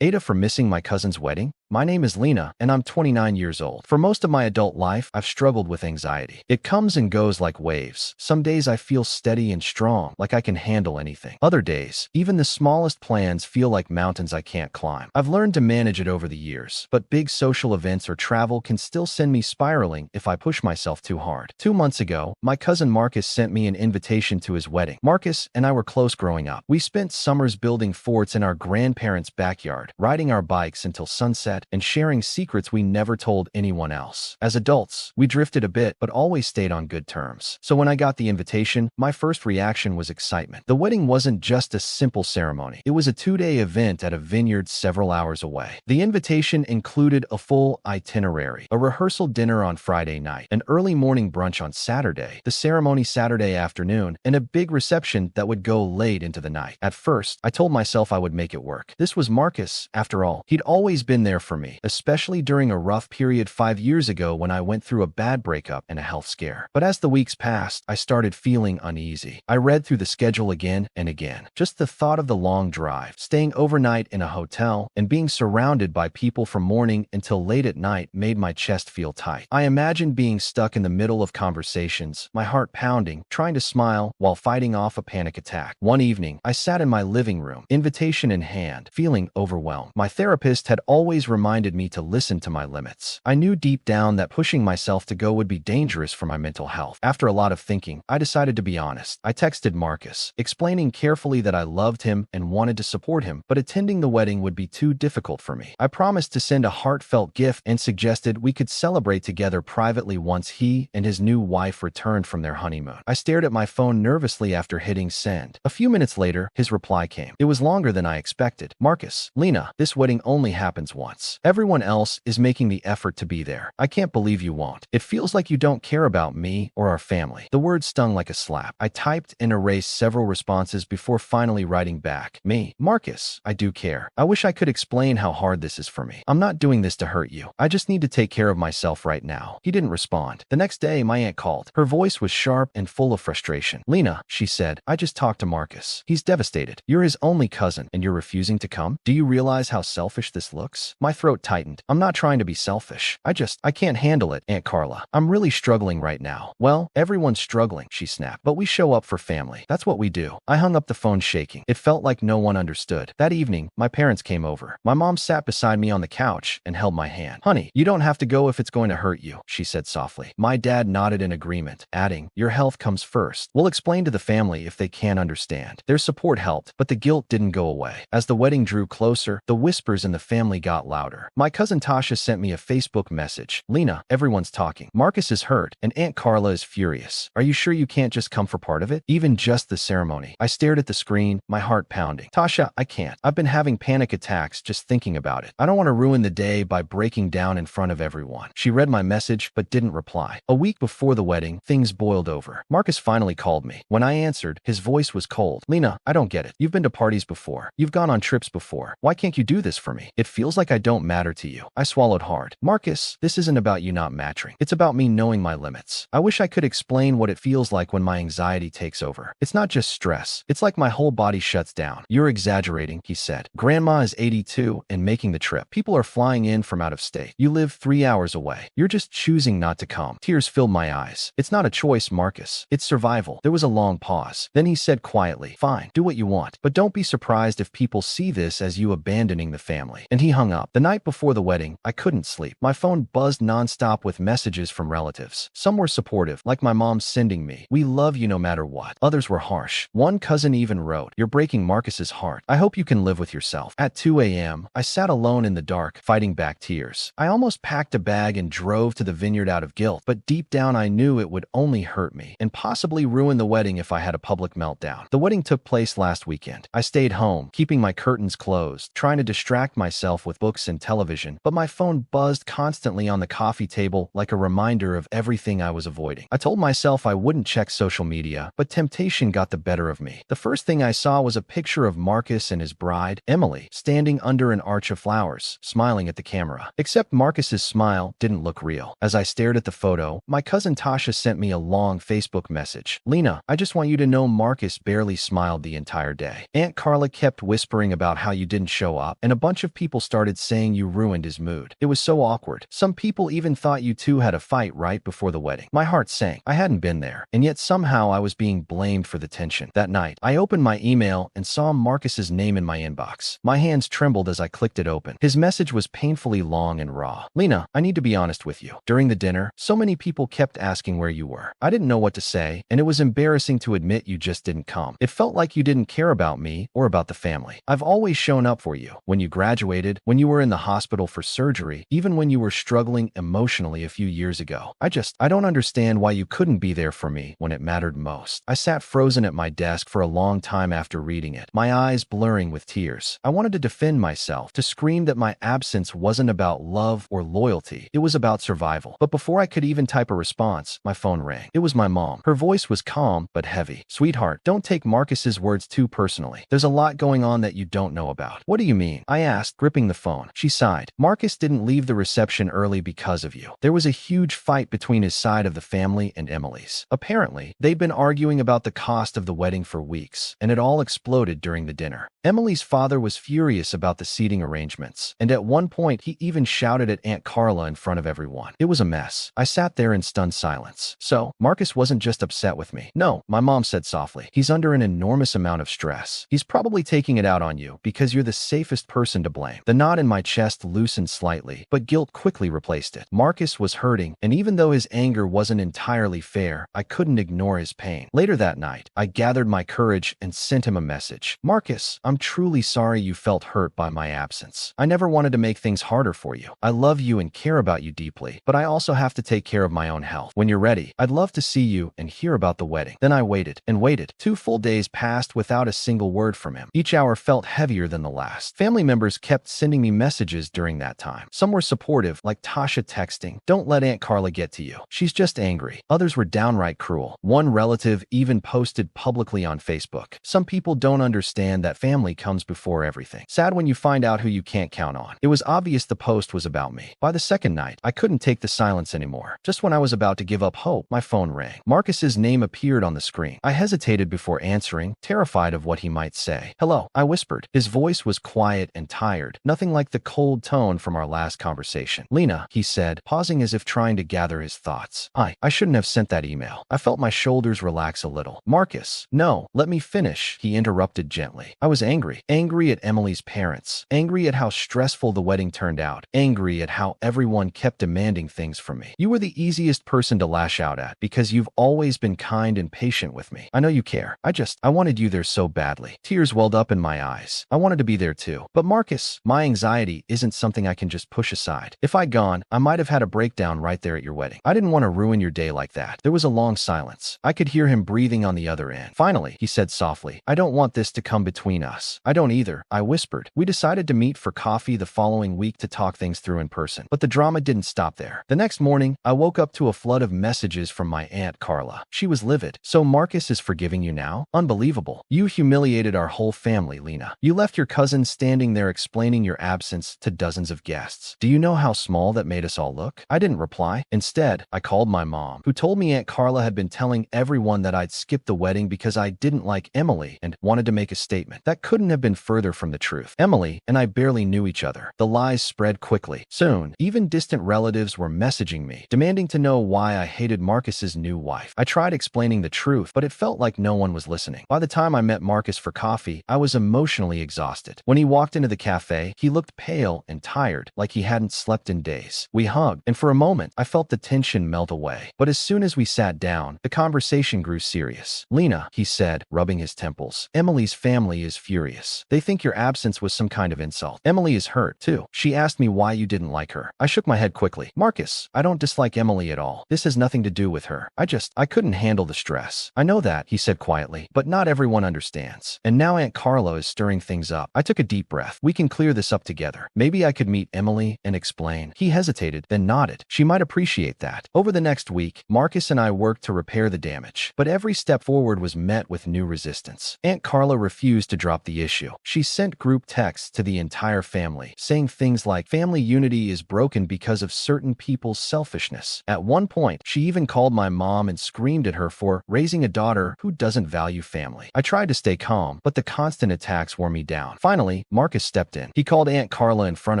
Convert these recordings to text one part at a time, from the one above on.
AITA for missing my cousin's wedding? My name is Lena, and I'm 29 years old. For most of my adult life, I've struggled with anxiety. It comes and goes like waves. Some days I feel steady and strong, like I can handle anything. Other days, even the smallest plans feel like mountains I can't climb. I've learned to manage it over the years, but big social events or travel can still send me spiraling if I push myself too hard. 2 months ago, my cousin Marcus sent me an invitation to his wedding. Marcus and I were close growing up. We spent summers building forts in our grandparents' backyard, riding our bikes until sunset, and sharing secrets we never told anyone else. As adults, we drifted a bit, but always stayed on good terms. So when I got the invitation, my first reaction was excitement. The wedding wasn't just a simple ceremony. It was a 2-day event at a vineyard several hours away. The invitation included a full itinerary, a rehearsal dinner on Friday night, an early morning brunch on Saturday, the ceremony Saturday afternoon, and a big reception that would go late into the night. At first, I told myself I would make it work. This was Marcus, after all. He'd always been there for me, especially during a rough period 5 years ago when I went through a bad breakup and a health scare. But as the weeks passed, I started feeling uneasy. I read through the schedule again and again. Just the thought of the long drive, staying overnight in a hotel, and being surrounded by people from morning until late at night made my chest feel tight. I imagined being stuck in the middle of conversations, my heart pounding, trying to smile while fighting off a panic attack. One evening, I sat in my living room, invitation in hand, feeling overwhelmed. My therapist had always reminded me to listen to my limits. I knew deep down that pushing myself to go would be dangerous for my mental health. After a lot of thinking, I decided to be honest. I texted Marcus, explaining carefully that I loved him and wanted to support him, but attending the wedding would be too difficult for me. I promised to send a heartfelt gift and suggested we could celebrate together privately once he and his new wife returned from their honeymoon. I stared at my phone nervously after hitting send. A few minutes later, his reply came. It was longer than I expected. Marcus, Lena, this wedding only happens once. Everyone else is making the effort to be there. I can't believe you won't. It feels like you don't care about me or our family. The words stung like a slap. I typed and erased several responses before finally writing back. Me, Marcus, I do care. I wish I could explain how hard this is for me. I'm not doing this to hurt you. I just need to take care of myself right now. He didn't respond. The next day, my aunt called. Her voice was sharp and full of frustration. Lena, she said, I just talked to Marcus. He's devastated. You're his only cousin, and you're refusing to come? Do you realize how selfish this looks? My throat tightened. I'm not trying to be selfish. I can't handle it, Aunt Carla. I'm really struggling right now. Well, everyone's struggling, she snapped. But we show up for family. That's what we do. I hung up the phone shaking. It felt like no one understood. That evening, my parents came over. My mom sat beside me on the couch and held my hand. Honey, you don't have to go if it's going to hurt you, she said softly. My dad nodded in agreement, adding, your health comes first. We'll explain to the family if they can't understand. Their support helped, but the guilt didn't go away. As the wedding drew closer, the whispers in the family got louder. My cousin Tasha sent me a Facebook message. Lena, everyone's talking. Marcus is hurt, and Aunt Carla is furious. Are you sure you can't just come for part of it? Even just the ceremony. I stared at the screen, my heart pounding. Tasha, I can't. I've been having panic attacks just thinking about it. I don't want to ruin the day by breaking down in front of everyone. She read my message, but didn't reply. A week before the wedding, things boiled over. Marcus finally called me. When I answered, his voice was cold. Lena, I don't get it. You've been to parties before. You've gone on trips before. Why can't you do this for me? It feels like I don't matter to you. I swallowed hard. Marcus, this isn't about you not matching. It's about me knowing my limits. I wish I could explain what it feels like when my anxiety takes over. It's not just stress. It's like my whole body shuts down. You're exaggerating, he said. Grandma is 82 and making the trip. People are flying in from out of state. You live 3 hours away. You're just choosing not to come. Tears filled my eyes. It's not a choice, Marcus. It's survival. There was a long pause. Then he said quietly, fine, do what you want, but don't be surprised if people see this as you abandoning the family. And he hung up. The night before the wedding, I couldn't sleep. My phone buzzed nonstop with messages from relatives. Some were supportive, like my mom sending me, we love you no matter what. Others were harsh. One cousin even wrote, you're breaking Marcus's heart. I hope you can live with yourself. At 2 a.m., I sat alone in the dark, fighting back tears. I almost packed a bag and drove to the vineyard out of guilt, but deep down I knew it would only hurt me and possibly ruin the wedding if I had a public meltdown. The wedding took place last weekend. I stayed home, keeping my curtains closed, trying to distract myself with books and television, but my phone buzzed constantly on the coffee table like a reminder of everything I was avoiding. I told myself I wouldn't check social media, but temptation got the better of me. The first thing I saw was a picture of Marcus and his bride, Emily, standing under an arch of flowers, smiling at the camera. Except Marcus's smile didn't look real. As I stared at the photo, my cousin Tasha sent me a long Facebook message. "Lena, I just want you to know Marcus barely smiled the entire day. Aunt Carla kept whispering about how you didn't show up, and a bunch of people started saying you ruined his mood. It was so awkward. Some people even thought you two had a fight right before the wedding." My heart sank. I hadn't been there, and yet somehow I was being blamed for the tension. That night, I opened my email and saw Marcus's name in my inbox. My hands trembled as I clicked it open. His message was painfully long and raw. "Lena, I need to be honest with you. During the dinner, so many people kept asking where you were. I didn't know what to say, and it was embarrassing to admit you just didn't come. It felt like you didn't care about me or about the family. I've always shown up for you. When you graduated, when you were in the hospital for surgery, even when you were struggling emotionally a few years ago. I don't understand why you couldn't be there for me when it mattered most." I sat frozen at my desk for a long time after reading it, my eyes blurring with tears. I wanted to defend myself, to scream that my absence wasn't about love or loyalty. It was about survival. But before I could even type a response, my phone rang. It was my mom. Her voice was calm but heavy. "Sweetheart, don't take Marcus's words too personally. There's a lot going on that you don't know about." "What do you mean?" I asked, gripping the phone. She sighed. "Marcus didn't leave the reception early because of you. There was a huge fight between his side of the family and Emily's. Apparently, they'd been arguing about the cost of the wedding for weeks, and it all exploded during the dinner. Emily's father was furious about the seating arrangements, and at one point he even shouted at Aunt Carla in front of everyone. It was a mess. I sat there in stunned silence. "So, Marcus wasn't just upset with me." "No," my mom said softly. "He's under an enormous amount of stress. He's probably taking it out on you because you're the safest person to blame." The knot in my chest loosened slightly, but guilt quickly replaced it. Marcus was hurting, and even though his anger wasn't entirely fair, I couldn't ignore his pain. Later that night, I gathered my courage and sent him a message. "Marcus, I'm truly sorry you felt hurt by my absence. I never wanted to make things harder for you. I love you and care about you deeply, but I also have to take care of my own health. When you're ready, I'd love to see you and hear about the wedding." Then I waited and waited. 2 full days passed without a single word from him. Each hour felt heavier than the last. Family members kept sending me messages during that time. Some were supportive, like Tasha texting, "Don't let Aunt Carla get to you. She's just angry." Others were downright cruel. One relative even posted publicly on Facebook, "Some people don't understand that family comes before everything. Sad when you find out who you can't count on." It was obvious the post was about me. By the second night, I couldn't take the silence anymore. Just when I was about to give up hope, my phone rang. Marcus's name appeared on the screen. I hesitated before answering, terrified of what he might say. "Hello," I whispered. His voice was quiet and tired, nothing like the cold tone from our last conversation. "Lena," he said, pausing as if trying to gather his thoughts. I shouldn't have sent that email." I felt my shoulders relax a little. "Marcus, no, let me finish," he interrupted gently. I was angry. Angry at Emily's parents. Angry at how stressful the wedding turned out. Angry at how everyone kept demanding things from me. "You were the easiest person to lash out at because you've always been kind and patient with me. I know you care. I wanted you there so badly." Tears welled up in my eyes. I wanted to be there too. "But Marcus, my anxiety isn't something I can just push aside. If I'd gone, I might have had a breakdown right there at your wedding. I didn't want to ruin your day like that." There was a long silence. I could hear him breathing on the other end. Finally, he said softly, "I don't want this to come between us." "I don't either," I whispered. We decided to meet for coffee the following week to talk things through in person. But the drama didn't stop there. The next morning, I woke up to a flood of messages from my Aunt Carla. She was livid. "So Marcus is forgiving you now? Unbelievable. You humiliated our whole family, Lena. You left your cousin standing there explaining your absence to dozens of guests. Do you know how small that made us all look?" I didn't reply. Instead, I called my mom, who told me Aunt Carla had been telling everyone that I'd skipped the wedding because I didn't like Emily and wanted to make a statement. That couldn't have been further from the truth. Emily and I barely knew each other. The lies spread quickly. Soon, even distant relatives were messaging me, demanding to know why I hated Marcus's new wife. I tried explaining the truth, but it felt like no one was listening. By the time I met Marcus for coffee, I was emotionally exhausted. When he walked into the cafe, he looked pale and tired, like he hadn't slept in days. We hugged, and for a moment, I felt the tension melt away. But as soon as we sat down, the conversation grew serious. "Lena," he said, rubbing his temples, "Emily's family is furious. They think your absence was some kind of insult. Emily is hurt, too. She asked me why you didn't like her." I shook my head quickly. "Marcus, I don't dislike Emily at all. This has nothing to do with her. I couldn't handle the stress." "I know that," he said quietly, "but not everyone understands. And now Aunt Carla is stirring things up." I took a deep breath. "We can clear this up together. together. Maybe I could meet Emily and explain. He hesitated, then nodded. She might appreciate that. Over the next week, Marcus and I worked to repair the damage, but every step forward was met with new resistance. Aunt Carla refused to drop the issue. She sent group texts to the entire family, saying things like, "Family unity is broken because of certain people's selfishness." At one point, she even called my mom and screamed at her for raising a daughter who doesn't value family. I tried to stay calm, but the constant attacks wore me down. Finally, Marcus stepped in. He called Aunt Carla in front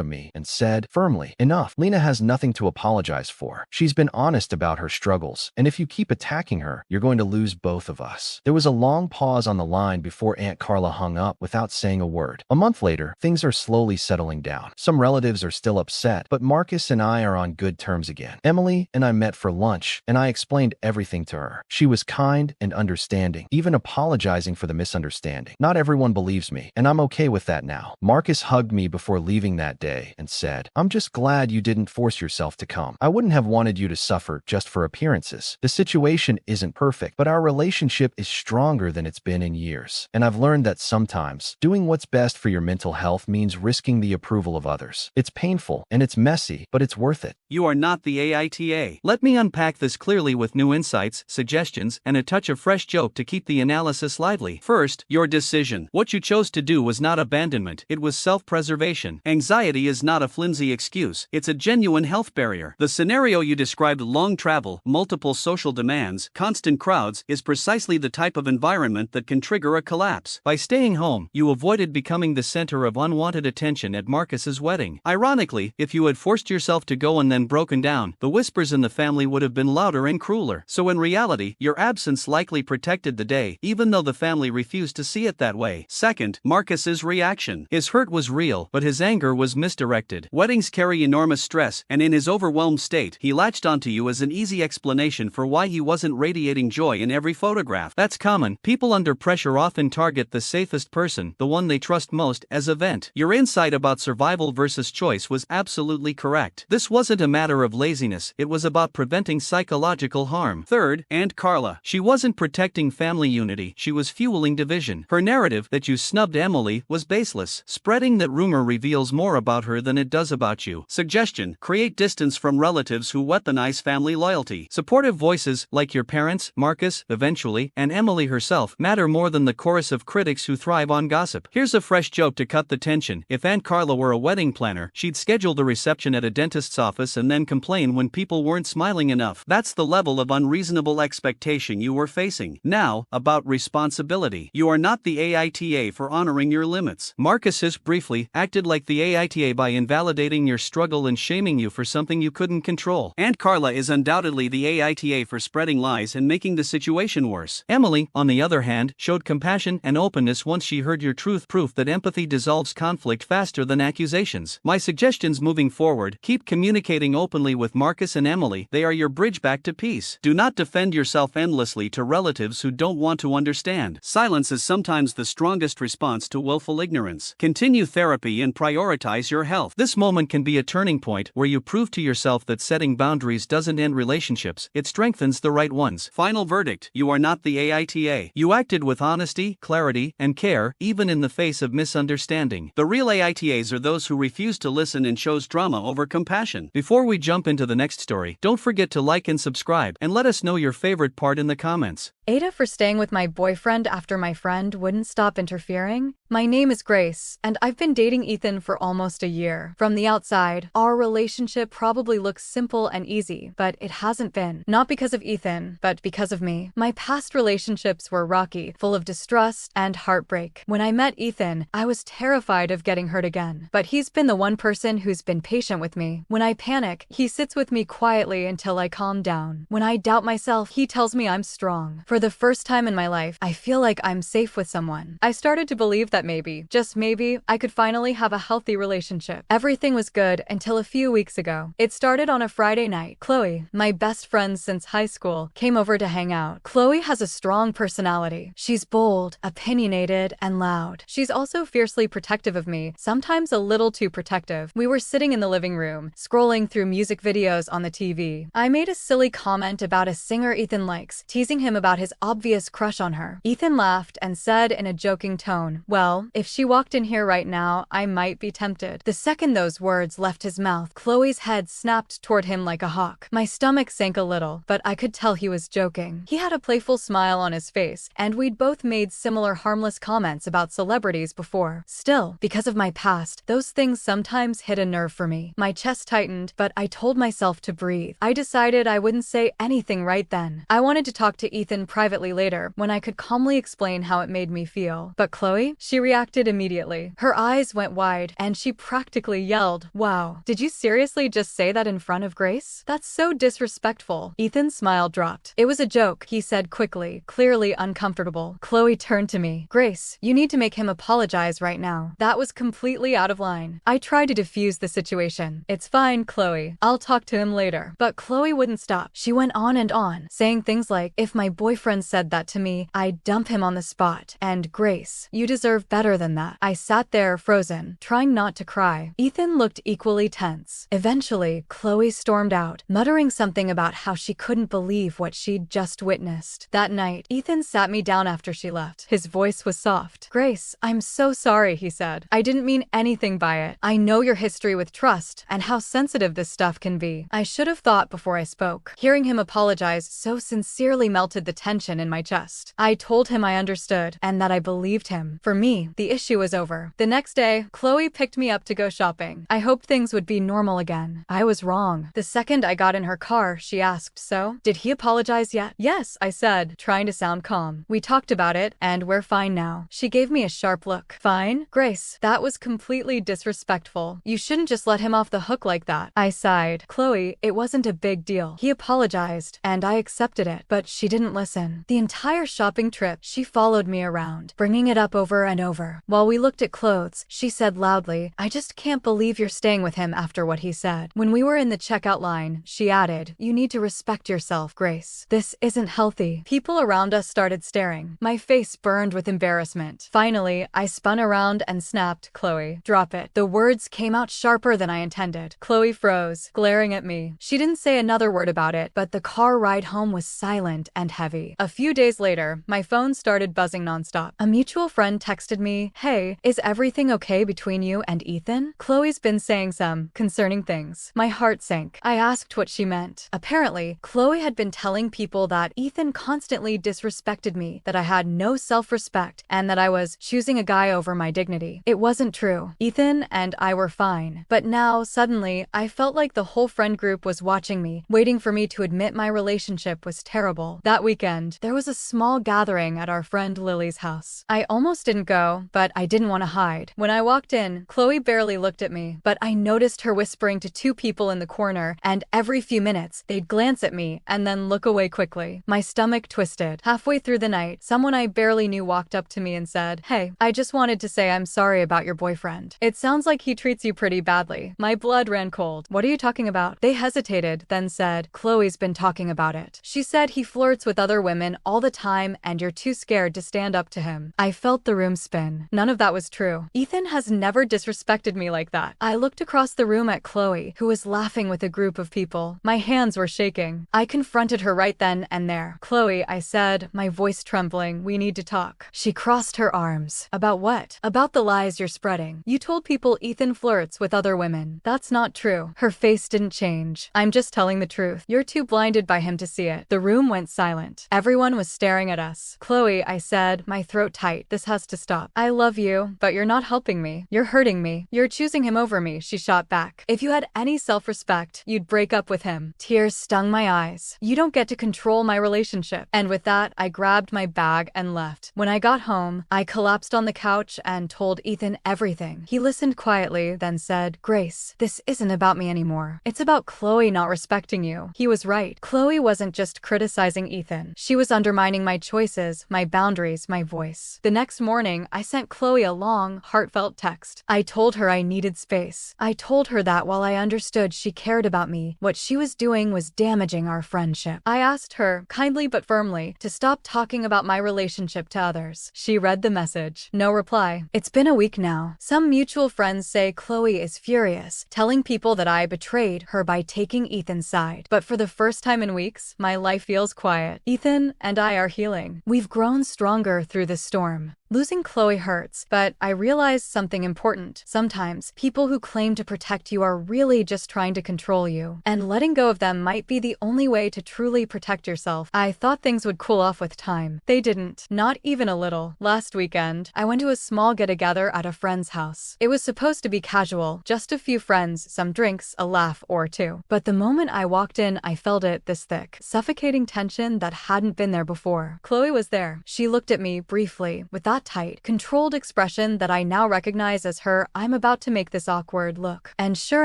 of me and said firmly, "Enough. Lena has nothing to apologize for. She's been honest about her struggles, and if you keep attacking her, you're going to lose both of us." There was a long pause on the line before Aunt Carla hung up without saying a word. A month later, things are slowly settling down. Some relatives are still upset, but Marcus and I are on good terms again. Emily and I met for lunch, and I explained everything to her. She was kind and understanding, even apologizing for the misunderstanding. Not everyone believes me, and I'm okay with that now. Marcus hugged me before leaving that day and said, "I'm just glad you didn't force yourself to come. I wouldn't have wanted you to suffer just for appearances. The situation isn't perfect, but our relationship is stronger than it's been in years. And I've learned that sometimes doing what's best for your mental health means risking the approval of others. It's painful and it's messy, but it's worth it." You are not the AITA. Let me unpack this clearly with new insights, suggestions, and a touch of fresh joke to keep the analysis lively. First, your decision. What you chose to do was not abandonment, it was self-preservation. Anxiety is not a flimsy excuse, it's a genuine health barrier. The scenario you described, long travel, multiple social demands, constant crowds, is precisely the type of environment that can trigger a collapse. By staying home, you avoided becoming the center of unwanted attention at Marcus's wedding. Ironically, if you had forced yourself to go and then broken down, the whispers in the family would have been louder and crueler. So in reality, your absence likely protected the day, even though the family refused to see it that way. Second, Marcus's reaction. His hurt was real, but his anger was misdirected. Weddings carry enormous stress, and in his overwhelmed state, he latched onto you as an easy explanation for why he wasn't radiating joy in every photograph. That's common. People under pressure often target the safest person, the one they trust most, as a vent. Your insight about survival versus choice was absolutely correct. This wasn't a matter of laziness, it was about preventing psychological harm. Third, Aunt Carla. She wasn't protecting family unity, she was fueling division. Her narrative that you snubbed Emily was baseless. Spreading that rumor reveals more about her than it does about you. Suggestion: create distance from relatives who weaponize family loyalty. Supportive voices, like your parents, Marcus, eventually, and Emily herself, matter more than the chorus of critics who thrive on gossip. Here's a fresh joke to cut the tension. If Aunt Carla were a wedding planner, she'd schedule the reception at a dentist's office and then complain when people weren't smiling enough. That's the level of unreasonable expectation you were facing. Now, about responsibility. You are not the AITA for honoring your limits. Marcus has briefly acted like the AITA by invalidating your struggle and shaming you for something you couldn't control. Aunt Carla is undoubtedly the AITA for spreading lies and making the situation worse. Emily, on the other hand, showed compassion and openness once she heard your truth, proof that empathy dissolves conflict faster than accusations. My suggestions moving forward: keep communicating openly with Marcus and Emily. They are your bridge back to peace. Do not defend yourself endlessly to relatives who don't want to understand. Silence is sometimes the strongest response to willful ignorance. Continue therapy and prioritize your health. This moment can be a turning point where you prove to yourself that setting boundaries doesn't end relationships, it strengthens the right ones. Final verdict: you are not the AITA. You acted with honesty, clarity, and care, even in the face of misunderstanding. The real AITAs are those who refuse to listen and chose drama over compassion. Before we jump into the next story, don't forget to like and subscribe, and let us know your favorite part in the comments. AITA for staying with my boyfriend after my friend wouldn't stop interfering. My name is Grace, and I've been dating Ethan for almost a year. From the outside, our relationship probably looks simple and easy, but it hasn't been. Not because of Ethan, but because of me. My past relationships were rocky, full of distrust and heartbreak. When I met Ethan, I was terrified of getting hurt again. But he's been the one person who's been patient with me. When I panic, he sits with me quietly until I calm down. When I doubt myself, he tells me I'm strong. For the first time in my life, I feel like I'm safe with someone. I started to believe that maybe, just maybe, I could finally have a healthy relationship. Everything was good until a few weeks ago. It started on a Friday night. Chloe, my best friend since high school, came over to hang out. Chloe has a strong personality. She's bold, opinionated, and loud. She's also fiercely protective of me, sometimes a little too protective. We were sitting in the living room, scrolling through music videos on the TV. I made a silly comment about a singer Ethan likes, teasing him about his his obvious crush on her. Ethan laughed and said in a joking tone, "Well, if she walked in here right now, I might be tempted." The second those words left his mouth, Chloe's head snapped toward him like a hawk. My stomach sank a little, but I could tell he was joking. He had a playful smile on his face, and we'd both made similar harmless comments about celebrities before. Still, because of my past, those things sometimes hit a nerve for me. My chest tightened, but I told myself to breathe. I decided I wouldn't say anything right then. I wanted to talk to Ethan privately later, when I could calmly explain how it made me feel. But Chloe? She reacted immediately. Her eyes went wide, and she practically yelled, "Wow, did you seriously just say that in front of Grace? That's so disrespectful." Ethan's smile dropped. "It was a joke," he said quickly, clearly uncomfortable. Chloe turned to me. "Grace, you need to make him apologize right now. That was completely out of line." I tried to defuse the situation. "It's fine, Chloe. I'll talk to him later." But Chloe wouldn't stop. She went on, saying things like, "If my boyfriend said that to me, I'd dump him on the spot. And Grace, you deserve better than that." I sat there frozen, trying not to cry. Ethan looked equally tense. Eventually, Chloe stormed out, muttering something about how she couldn't believe what she'd just witnessed. That night, Ethan sat me down after she left. His voice was soft. "Grace, I'm so sorry," he said. "I didn't mean anything by it. I know your history with trust and how sensitive this stuff can be. I should have thought before I spoke." Hearing him apologize so sincerely melted the tension in my chest. I told him I understood and that I believed him. For me, the issue was over. The next day, Chloe picked me up to go shopping. I hoped things would be normal again. I was wrong. The second I got in her car, she asked, "So, did he apologize yet?" "Yes," I said, trying to sound calm. "We talked about it, and we're fine now." She gave me a sharp look. "Fine? Grace, that was completely disrespectful. You shouldn't just let him off the hook like that." I sighed. "Chloe, it wasn't a big deal. He apologized, and I accepted it." But she didn't listen. The entire shopping trip, she followed me around, bringing it up over and over. While we looked at clothes, she said loudly, "I just can't believe you're staying with him after what he said." When we were in the checkout line, she added, "You need to respect yourself, Grace. This isn't healthy." People around us started staring. My face burned with embarrassment. Finally, I spun around and snapped, "Chloe, drop it." The words came out sharper than I intended. Chloe froze, glaring at me. She didn't say another word about it, but the car ride home was silent and heavy. A few days later, my phone started buzzing nonstop. A mutual friend texted me, "Hey, is everything okay between you and Ethan? Chloe's been saying some concerning things." My heart sank. I asked what she meant. Apparently, Chloe had been telling people that Ethan constantly disrespected me, that I had no self-respect, and that I was choosing a guy over my dignity. It wasn't true. Ethan and I were fine. But now, suddenly, I felt like the whole friend group was watching me, waiting for me to admit my relationship was terrible. That weekend, there was a small gathering at our friend Lily's house. I almost didn't go, but I didn't want to hide. When I walked in, Chloe barely looked at me, but I noticed her whispering to two people in the corner, and every few minutes, they'd glance at me and then look away quickly. My stomach twisted. Halfway through the night, someone I barely knew walked up to me and said, "Hey, I just wanted to say I'm sorry about your boyfriend. It sounds like he treats you pretty badly." My blood ran cold. "What are you talking about?" They hesitated, then said, "Chloe's been talking about it. She said he flirts with other women all the time and you're too scared to stand up to him." I felt the room spin. None of that was true. Ethan has never disrespected me like that. I looked across the room at Chloe, who was laughing with a group of people. My hands were shaking. I confronted her right then and there. "Chloe," I said, my voice trembling, "we need to talk." She crossed her arms. "About what?" "About the lies you're spreading. You told people Ethan flirts with other women. That's not true." Her face didn't change. "I'm just telling the truth. You're too blinded by him to see it." The room went silent. Everyone was staring at us. "Chloe," I said, my throat tight, "this has to stop. I love you, but you're not helping me. You're hurting me. You're choosing him over me," she shot back. "If you had any self-respect, you'd break up with him." Tears stung my eyes. "You don't get to control my relationship." And with that, I grabbed my bag and left. When I got home, I collapsed on the couch and told Ethan everything. He listened quietly, then said, "Grace, this isn't about me anymore. It's about Chloe not respecting you." He was right. Chloe wasn't just criticizing Ethan. She was undermining my choices, my boundaries, my voice. The next morning, I sent Chloe a long, heartfelt text. I told her I needed space. I told her that while I understood she cared about me, what she was doing was damaging our friendship. I asked her, kindly but firmly, to stop talking about my relationship to others. She read the message. No reply. It's been a week now. Some mutual friends say Chloe is furious, telling people that I betrayed her by taking Ethan's side. But for the first time in weeks, my life feels quiet. Ethan Ethan and I are healing. We've grown stronger through this storm. Losing Chloe hurts, but I realized something important. Sometimes, people who claim to protect you are really just trying to control you, and letting go of them might be the only way to truly protect yourself. I thought things would cool off with time. They didn't. Not even a little. Last weekend, I went to a small get-together at a friend's house. It was supposed to be casual, just a few friends, some drinks, a laugh or two. But the moment I walked in, I felt it this thick, suffocating tension that hadn't been there before. Chloe was there. She looked at me briefly, with that tight, controlled expression that I now recognize as her "I'm about to make this awkward" look. And sure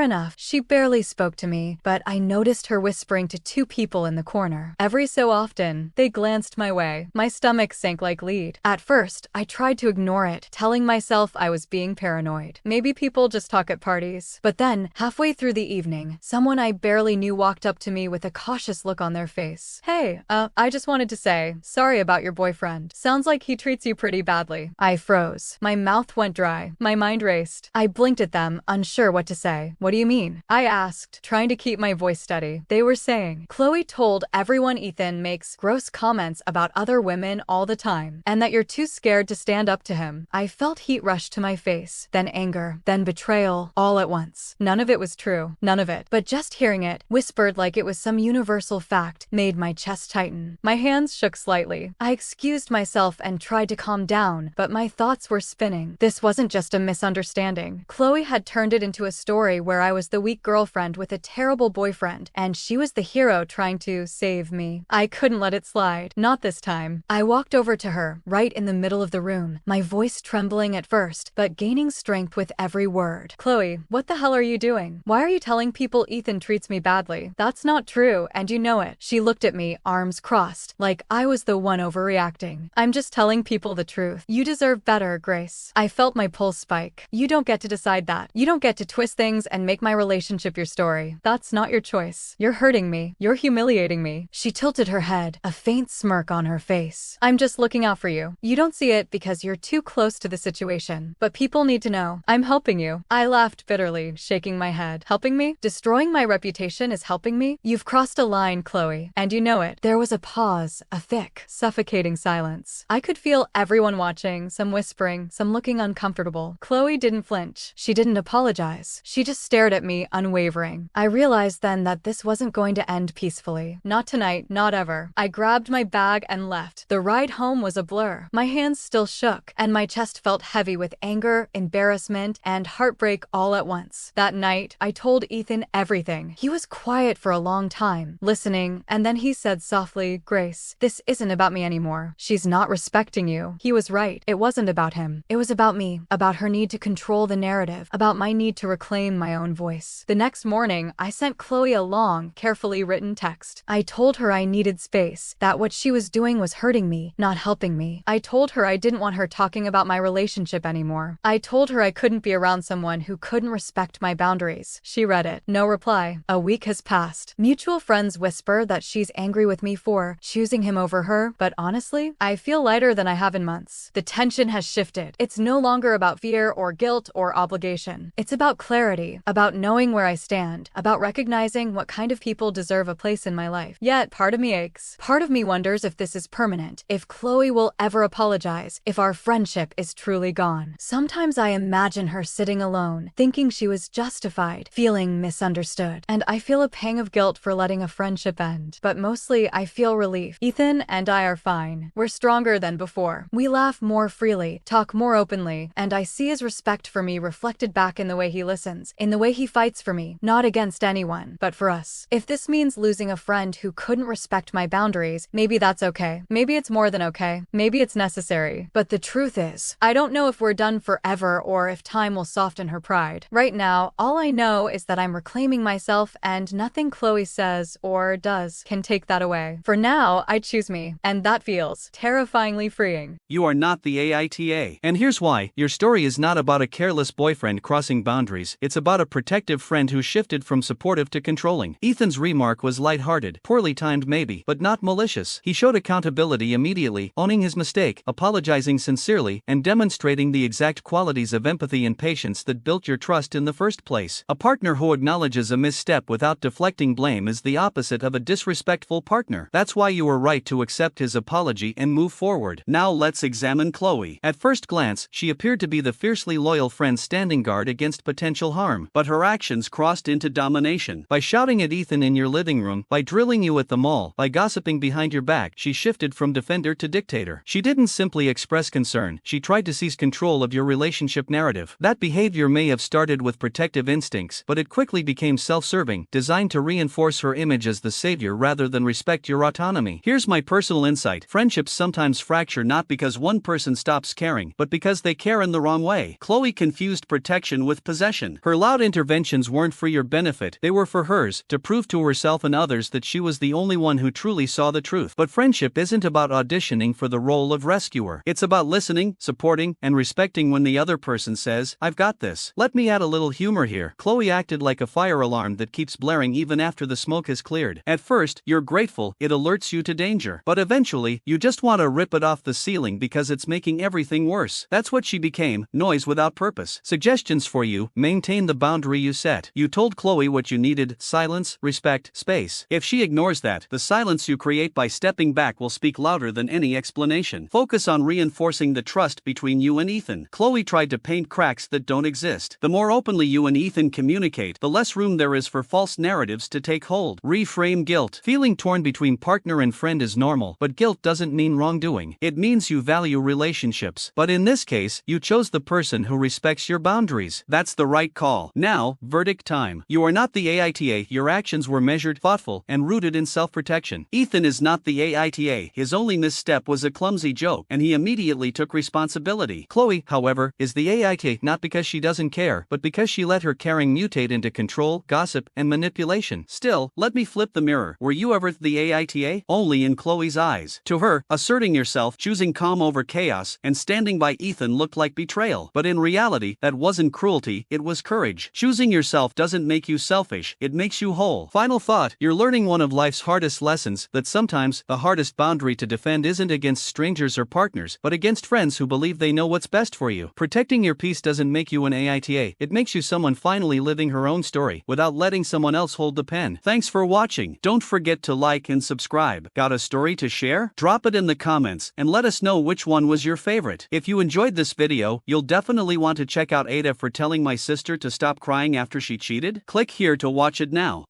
enough, she barely spoke to me, but I noticed her whispering to two people in the corner. Every so often, they glanced my way. My stomach sank like lead. At first, I tried to ignore it, telling myself I was being paranoid. Maybe people just talk at parties. But then, halfway through the evening, someone I barely knew walked up to me with a cautious look on their face. "Hey, I just wanted to say, sorry about your boyfriend. Sounds like he treats you pretty badly." I froze. My mouth went dry. My mind raced. I blinked at them, unsure what to say. "What do you mean?" I asked, trying to keep my voice steady. They were saying, "Chloe told everyone Ethan makes gross comments about other women all the time, and that you're too scared to stand up to him." I felt heat rush to my face, then anger, then betrayal, all at once. None of it was true. None of it. But just hearing it, whispered like it was some universal fact, made my chest tighten. My hands shook slightly. I excused myself and tried to calm down, but my thoughts were spinning. This wasn't just a misunderstanding. Chloe had turned it into a story where I was the weak girlfriend with a terrible boyfriend, and she was the hero trying to save me. I couldn't let it slide. Not this time. I walked over to her, right in the middle of the room, my voice trembling at first, but gaining strength with every word. "Chloe, what the hell are you doing? Why are you telling people Ethan treats me badly? That's not true, and you know it." She looked at me, arms crossed, like I was the one overreacting. "I'm just telling people the truth. You deserve better, Grace." I felt my pulse spike. "You don't get to decide that. You don't get to twist things and make my relationship your story. That's not your choice. You're hurting me. You're humiliating me." She tilted her head, a faint smirk on her face. "I'm just looking out for you. You don't see it because you're too close to the situation. But people need to know. I'm helping you." I laughed bitterly, shaking my head. "Helping me? Destroying my reputation is helping me? You've crossed a line, Chloe, and you know it." There was a pause, a thick, suffocating silence. I could feel everyone watching, some whispering, some looking uncomfortable. Chloe didn't flinch. She didn't apologize. She just stared at me, unwavering. I realized then that this wasn't going to end peacefully. Not tonight, not ever. I grabbed my bag and left. The ride home was a blur. My hands still shook, and my chest felt heavy with anger, embarrassment, and heartbreak all at once. That night, I told Ethan everything. He was quiet for a long time, listening, and then he said softly, "Grace, this isn't about me anymore. She's not respecting you." He was right. It wasn't about him. It was about me, about her need to control the narrative, about my need to reclaim my own voice. The next morning, I sent Chloe a long, carefully written text. I told her I needed space, that what she was doing was hurting me, not helping me. I told her I didn't want her talking about my relationship anymore. I told her I couldn't be around someone who couldn't respect my boundaries. She read it. No reply. A week has passed. Mutual friends whisper that she's angry with me for choosing him over her, but honestly, I feel lighter than I have in months. The tension has shifted. It's no longer about fear or guilt or obligation. It's about clarity, about knowing where I stand, about recognizing what kind of people deserve a place in my life. Yet, part of me aches. Part of me wonders if this is permanent, if Chloe will ever apologize, if our friendship is truly gone. Sometimes I imagine her sitting alone, thinking she was justified, feeling misunderstood, and I feel a pang of guilt for letting a friendship end. But mostly, I feel relief. Ethan and I are fine. We're stronger than before. We laugh more freely, talk more openly, and I see his respect for me reflected back in the way he listens, in the way he fights for me, not against anyone, but for us. If this means losing a friend who couldn't respect my boundaries, maybe that's okay. Maybe it's more than okay. Maybe it's necessary. But the truth is, I don't know if we're done forever or if time will soften her pride. Right now, all I know is that I'm reclaiming myself, and nothing Chloe says or does can take that away. For now, I choose me, and that feels terrifyingly freeing. You are not the AITA. And here's why. Your story is not about a careless boyfriend crossing boundaries, it's about a protective friend who shifted from supportive to controlling. Ethan's remark was lighthearted, poorly timed maybe, but not malicious. He showed accountability immediately, owning his mistake, apologizing sincerely, and demonstrating the exact qualities of empathy and patience that built your trust in the first place. A partner who acknowledges a misstep without deflecting blame is the opposite of a disrespectful partner. That's why you were right to accept his apology and move forward. Now let's examine Chloe. At first glance, she appeared to be the fiercely loyal friend standing guard against potential harm, but her actions crossed into domination. By shouting at Ethan in your living room, by drilling you at the mall, by gossiping behind your back, she shifted from defender to dictator. She didn't simply express concern, she tried to seize control of your relationship narrative. That behavior may have started with protective instincts, but it quickly became self-serving, designed to reinforce her image as the savior rather than respect your autonomy. Here's my personal insight. Friendships sometimes fracture not because one person stops caring, but because they care in the wrong way. Chloe confused protection with possession. Her loud interventions weren't for your benefit, they were for hers, to prove to herself and others that she was the only one who truly saw the truth. But friendship isn't about auditioning for the role of rescuer. It's about listening, supporting, and respecting when the other person says, "I've got this." Let me add a little humor here. Chloe acted like a fire alarm that keeps blaring even after the smoke has cleared. At first, you're grateful, it alerts you to danger. But eventually, you just want to rip it off the ceiling because it's making everything worse. That's what she became, noise without purpose. Suggestions for you: maintain the boundary you set. You told Chloe what you needed: silence, respect, space. If she ignores that, the silence you create by stepping back will speak louder than any explanation. Focus on reinforcing the trust between you and Ethan. Chloe tried to paint cracks that don't exist. The more openly you and Ethan communicate, the less room there is for false narratives to take hold. Reframe guilt. Feeling torn between partner and friend is normal, but guilt doesn't mean wrongdoing. It means you value relationships. But in this case, you chose the person who respects your boundaries. That's the right call. Now, verdict time. You are not the AITA, your actions were measured, thoughtful, and rooted in self-protection. Ethan is not the AITA, his only misstep was a clumsy joke, and he immediately took responsibility. Chloe, however, is the AITA not because she doesn't care, but because she let her caring mutate into control, gossip, and manipulation. Still, let me flip the mirror. Were you ever the AITA? Only in Chloe's eyes. To her, asserting yourself, choosing calm over chaos, and standing by Ethan looked like betrayal. But in reality, that wasn't cruelty, it was courage. Choosing yourself doesn't make you selfish, it makes you whole. Final thought: you're learning one of life's hardest lessons, that sometimes the hardest boundary to defend isn't against strangers or partners, but against friends who believe they know what's best for you. Protecting your peace doesn't make you an AITA, it makes you someone finally living her own story, without letting someone else hold the pen. Thanks for watching. Don't forget to like and subscribe. Got a story to share? Drop it in the comments, and let us know which one was your favorite. If you enjoyed this video, you'll definitely want to check out AITA for telling my sister to stop crying after she cheated. Click here to watch it now.